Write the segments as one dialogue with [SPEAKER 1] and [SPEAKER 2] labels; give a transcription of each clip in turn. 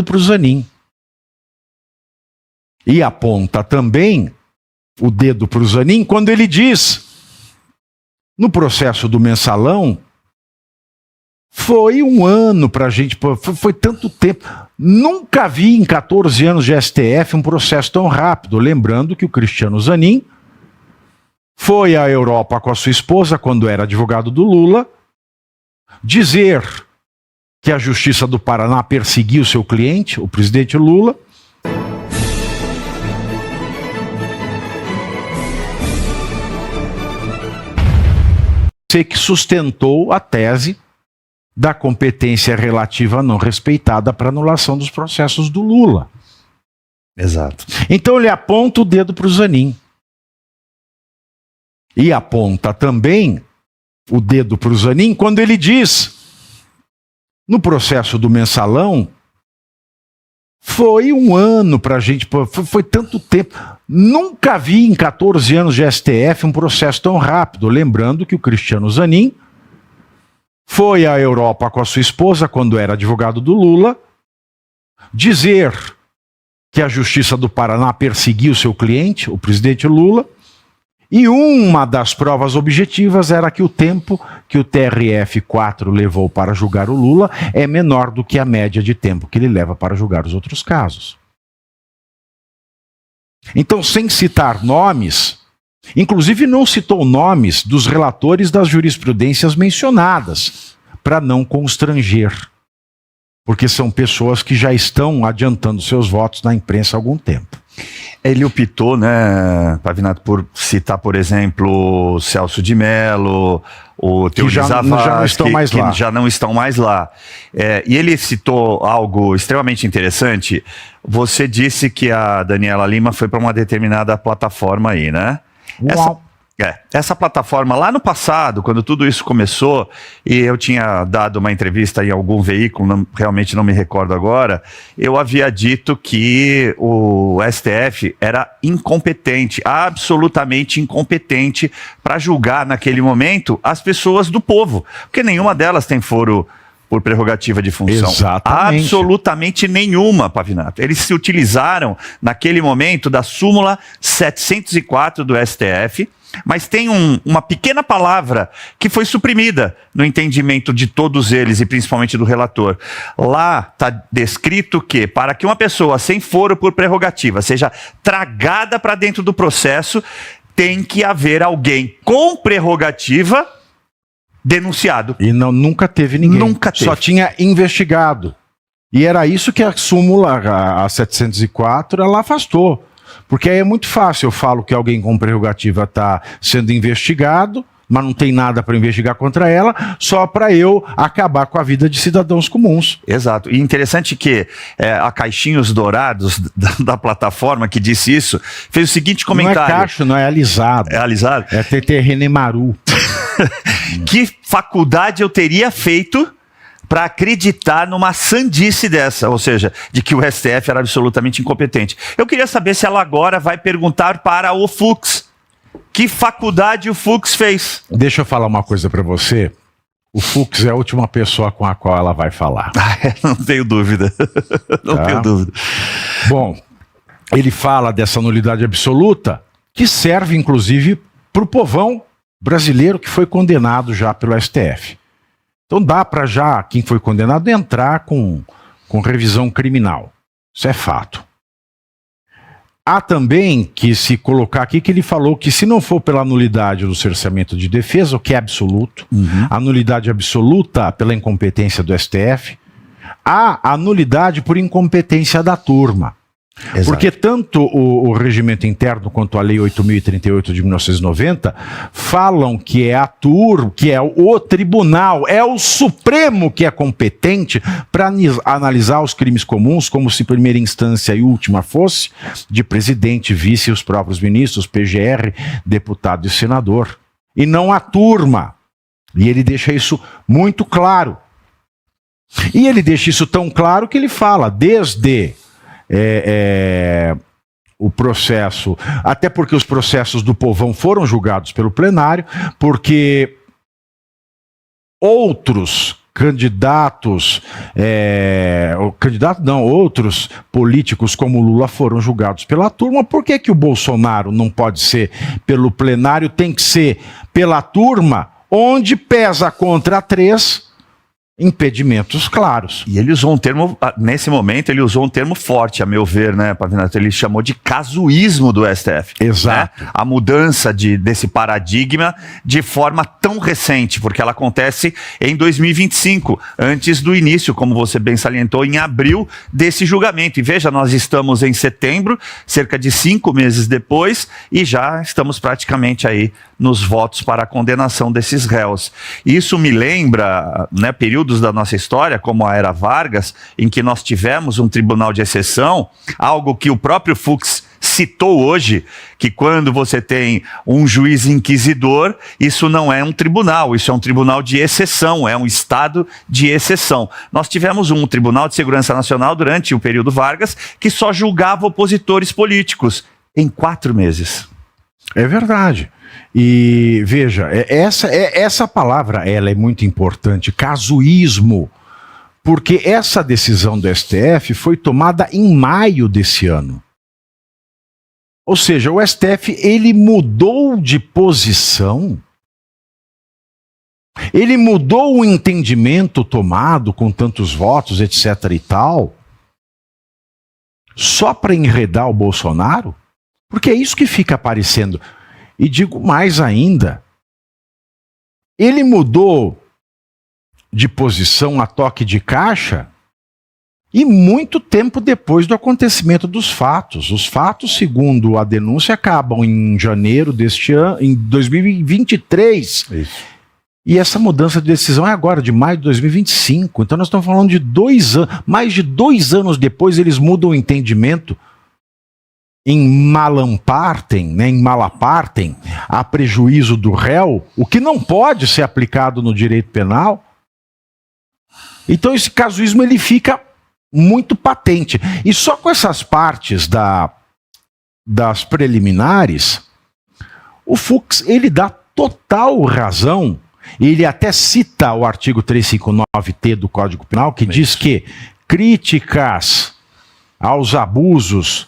[SPEAKER 1] para o Zanin. E aponta também o dedo para o Zanin quando ele diz, no processo do mensalão, foi um ano para a gente, foi tanto tempo. Nunca vi em 14 anos de STF um processo tão rápido. Lembrando que o Cristiano Zanin foi à Europa com a sua esposa, quando era advogado do Lula, dizer que a Justiça do Paraná perseguiu seu cliente, o presidente Lula. Que sustentou a tese da competência relativa não respeitada para anulação dos processos do Lula.
[SPEAKER 2] Exato.
[SPEAKER 1] Então ele aponta o dedo para o Zanin. E aponta também o dedo para o Zanin quando ele diz, no processo do mensalão, foi um ano para a gente, foi tanto tempo. Nunca vi em 14 anos de STF um processo tão rápido. Lembrando que o Cristiano Zanin foi à Europa com a sua esposa, quando era advogado do Lula, dizer que a Justiça do Paraná perseguiu seu cliente, o presidente Lula, e uma das provas objetivas era que o tempo que o TRF-4 levou para julgar o Lula é menor do que a média de tempo que ele leva para julgar os outros casos. Então, sem citar nomes, inclusive não citou nomes dos relatores das jurisprudências mencionadas, para não constranger, porque são pessoas que já estão adiantando seus votos na imprensa há algum tempo.
[SPEAKER 2] Ele optou, né, Pavinato, por citar, por exemplo, o Celso de Mello, o Teori Zavascki, que já não estão mais lá. E ele citou algo extremamente interessante. Você disse que a Daniela Lima foi para uma determinada plataforma aí, né? Essa plataforma, lá no passado, quando tudo isso começou, e eu tinha dado uma entrevista em algum veículo, realmente não me recordo agora, eu havia dito que o STF era incompetente, absolutamente incompetente para julgar naquele momento as pessoas do povo, porque nenhuma delas tem foro por prerrogativa de função.
[SPEAKER 1] Exatamente.
[SPEAKER 2] Absolutamente nenhuma, Pavinato. Eles se utilizaram, naquele momento, da súmula 704 do STF, mas tem uma pequena palavra que foi suprimida no entendimento de todos eles, e principalmente do relator. Lá está descrito que, para que uma pessoa sem foro por prerrogativa seja tragada para dentro do processo, tem que haver alguém com prerrogativa denunciado.
[SPEAKER 1] E nunca teve ninguém.
[SPEAKER 2] Nunca teve.
[SPEAKER 1] Só tinha investigado. E era isso que a súmula, a 704, ela afastou. Porque aí é muito fácil, eu falo que alguém com prerrogativa está sendo investigado, mas não tem nada para investigar contra ela, só para eu acabar com a vida de cidadãos comuns.
[SPEAKER 2] Exato. E interessante que a Caixinhos Dourados da plataforma que disse isso, fez o seguinte comentário.
[SPEAKER 1] Não é cacho, não é alisado.
[SPEAKER 2] É alisado?
[SPEAKER 1] É TT Renemaru.
[SPEAKER 2] Que faculdade eu teria feito para acreditar numa sandice dessa, ou seja, de que o STF era absolutamente incompetente. Eu queria saber se ela agora vai perguntar para o Fux. Que faculdade o Fux fez?
[SPEAKER 1] Deixa eu falar uma coisa para você. O Fux é a última pessoa com a qual ela vai falar.
[SPEAKER 2] Não tenho dúvida. Não tenho dúvida.
[SPEAKER 1] Bom, ele fala dessa nulidade absoluta, que serve inclusive para o povão brasileiro que foi condenado já pelo STF. Então dá para já, quem foi condenado, entrar com revisão criminal. Isso é fato. Há também que se colocar aqui que ele falou que se não for pela nulidade do cerceamento de defesa, o que é absoluto, a nulidade absoluta pela incompetência do STF, há a nulidade por incompetência da turma. Exato. Porque tanto o regimento interno quanto a Lei 8.038 de 1990 falam que é a turma, que é o tribunal, é o Supremo que é competente para analisar os crimes comuns, como se primeira instância e última fosse de presidente, vice e os próprios ministros, PGR, deputado e senador. E não a turma. E ele deixa isso muito claro. E ele deixa isso tão claro que ele fala desde o processo, até porque os processos do povão foram julgados pelo plenário, porque outros candidatos, outros políticos como Lula foram julgados pela turma. Por que que o Bolsonaro não pode ser pelo plenário, tem que ser pela turma, onde pesa contra 3 impedimentos claros?
[SPEAKER 2] E ele usou um termo, nesse momento, ele usou um termo forte, a meu ver, né, Pavinato? Ele chamou de casuísmo do STF.
[SPEAKER 1] Exato.
[SPEAKER 2] Né? A mudança desse paradigma de forma tão recente, porque ela acontece em 2025, antes do início, como você bem salientou, em abril desse julgamento. E veja, nós estamos em setembro, cerca de 5 meses depois, e já estamos praticamente aí nos votos para a condenação desses réus. Isso me lembra, né, períodos da nossa história, como a era Vargas, em que nós tivemos um tribunal de exceção, algo que o próprio Fux citou hoje, que quando você tem um juiz inquisidor, isso não é um tribunal, isso é um tribunal de exceção, é um estado de exceção. Nós tivemos um Tribunal de Segurança Nacional durante o período Vargas, que só julgava opositores políticos em 4 meses.
[SPEAKER 1] É verdade. E veja, essa palavra ela é muito importante, casuísmo, porque essa decisão do STF foi tomada em maio desse ano. Ou seja, o STF ele mudou de posição, ele mudou o entendimento tomado com tantos votos, etc. e tal, só para enredar o Bolsonaro, porque é isso que fica aparecendo. E digo mais ainda, ele mudou de posição a toque de caixa e muito tempo depois do acontecimento dos fatos. Os fatos, segundo a denúncia, acabam em janeiro deste ano, em 2023. Isso. E essa mudança de decisão é agora, de maio de 2025. Então nós estamos falando de 2 anos, mais de 2 anos depois eles mudam o entendimento em malapartem, a prejuízo do réu, o que não pode ser aplicado no direito penal. Então esse casuísmo ele fica muito patente. E só com essas partes das preliminares, o Fux ele dá total razão, ele até cita o artigo 359-T do Código Penal, que diz que críticas aos abusos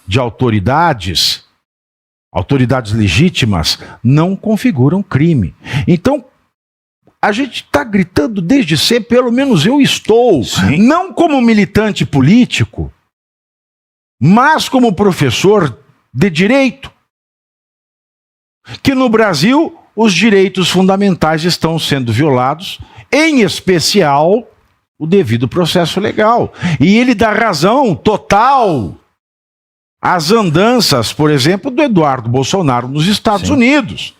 [SPEAKER 1] de autoridades legítimas, não configuram crime. Então, a gente está gritando desde sempre, pelo menos eu estou, sim, não como militante político, mas como professor de direito, que no Brasil os direitos fundamentais estão sendo violados, em especial o devido processo legal. E ele dá razão total às andanças, por exemplo, do Eduardo Bolsonaro nos Estados Unidos.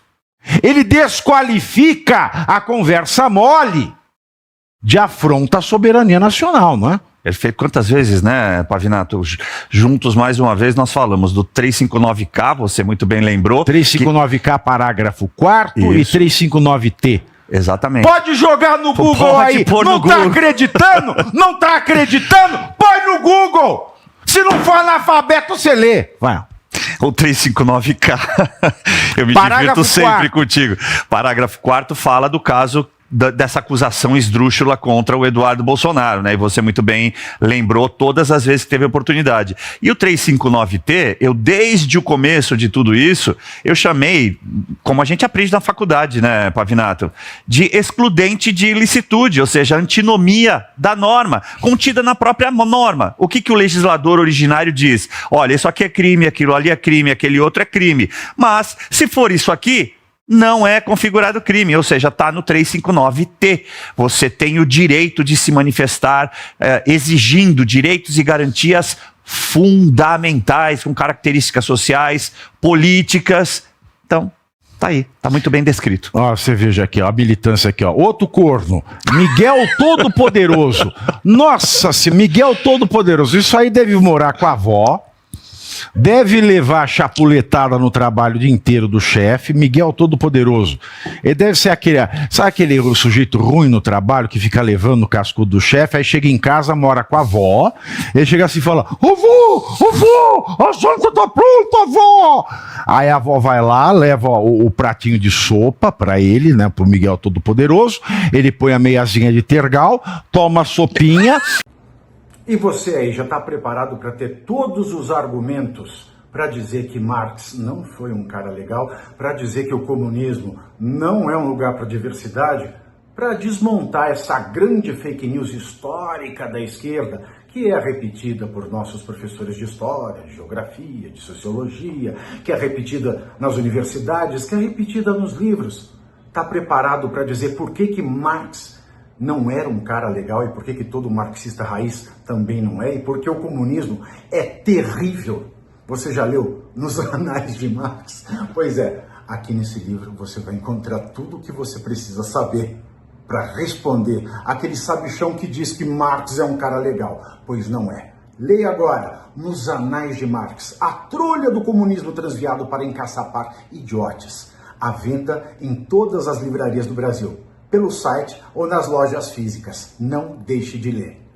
[SPEAKER 1] Ele desqualifica a conversa mole de afronta à soberania nacional, não é?
[SPEAKER 2] Perfeito. Quantas vezes, né, Pavinato? Juntos, mais uma vez, nós falamos do 359K, você muito bem lembrou.
[SPEAKER 1] 359K, parágrafo 4º, e 359T.
[SPEAKER 2] Exatamente.
[SPEAKER 1] Pode jogar no Google aí. Não tá acreditando? Não tá acreditando? Põe no Google. Se não for analfabeto, você lê. Vai.
[SPEAKER 2] O 359K. Eu me divirto sempre contigo. Parágrafo 4º fala do caso dessa acusação esdrúxula contra o Eduardo Bolsonaro, né? E você muito bem lembrou todas as vezes que teve oportunidade. E o 359T, eu desde o começo de tudo isso, eu chamei, como a gente aprende na faculdade, né, Pavinato, de excludente de ilicitude, ou seja, antinomia da norma, contida na própria norma. O que o legislador originário diz? Olha, isso aqui é crime, aquilo ali é crime, aquele outro é crime. Mas, se for isso aqui, não é configurado crime, ou seja, está no 359T. Você tem o direito de se manifestar exigindo direitos e garantias fundamentais, com características sociais, políticas. Então, tá aí, tá muito bem descrito.
[SPEAKER 1] Ó, você veja aqui, ó, a militância aqui, ó. Outro corno, Miguel Todo-Poderoso. Nossa, Miguel Todo-Poderoso. Isso aí deve morar com a avó, Deve levar a chapuletada no trabalho o dia inteiro do chefe, Miguel Todo-Poderoso. Ele deve ser aquele, sabe aquele sujeito ruim no trabalho que fica levando o cascudo do chefe, aí chega em casa, mora com a avó, ele chega assim e fala: Ô, a janta tá pronta, avó! Aí a avó vai lá, leva o pratinho de sopa pra ele, né, pro Miguel Todo-Poderoso, ele põe a meiazinha de tergal, toma a sopinha.
[SPEAKER 3] E você aí já está preparado para ter todos os argumentos para dizer que Marx não foi um cara legal, para dizer que o comunismo não é um lugar para diversidade, para desmontar essa grande fake news histórica da esquerda, que é repetida por nossos professores de história, de geografia, de sociologia, que é repetida nas universidades, que é repetida nos livros? Está preparado para dizer por que Marx não era um cara legal e por que todo marxista raiz também não é, e porque o comunismo é terrível? Você já leu Nos Anais de Marx? Pois é, aqui nesse livro você vai encontrar tudo o que você precisa saber para responder aquele sabichão que diz que Marx é um cara legal, pois não é. Leia agora Nos Anais de Marx, a trolha do comunismo transviado para encaçapar idiotes, à venda em todas as livrarias do Brasil, pelo site ou nas lojas físicas. Não deixe de ler.